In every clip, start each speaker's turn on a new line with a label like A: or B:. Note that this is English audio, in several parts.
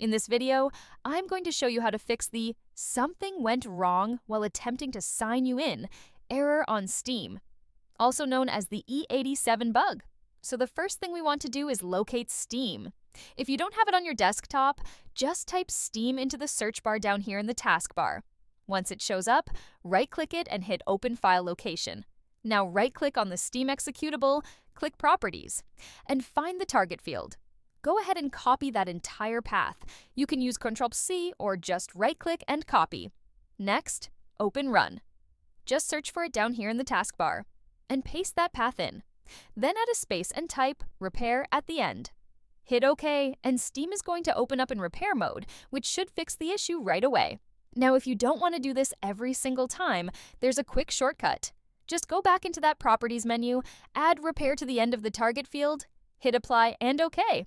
A: In this video, I'm going to show you how to fix the "something went wrong while attempting to sign you in" error on Steam, also known as the E87 bug. So the first thing we want to do is locate Steam. If you don't have it on your desktop, just type Steam into the search bar down here in the taskbar. Once it shows up, right-click it and hit Open File Location. Now right-click on the Steam executable, click Properties, and find the target field. Go ahead and copy that entire path. You can use Ctrl+C or just right-click and copy. Next, open Run. Just search for it down here in the taskbar, and paste that path in. Then add a space and type Repair at the end. Hit OK, and Steam is going to open up in repair mode, which should fix the issue right away. Now, if you don't want to do this every single time, there's a quick shortcut. Just go back into that Properties menu, add Repair to the end of the target field, hit Apply, and OK.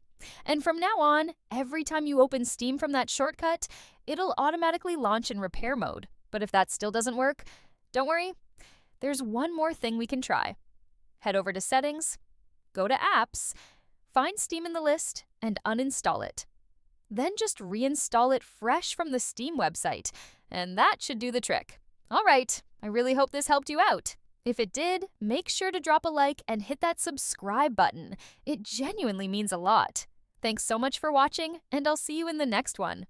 A: And from now on, every time you open Steam from that shortcut, it'll automatically launch in repair mode. But if that still doesn't work, don't worry. There's one more thing we can try. Head over to Settings, go to Apps, find Steam in the list, and uninstall it. Then just reinstall it fresh from the Steam website, and that should do the trick. All right, I really hope this helped you out. If it did, make sure to drop a like and hit that subscribe button. It genuinely means a lot. Thanks so much for watching, and I'll see you in the next one.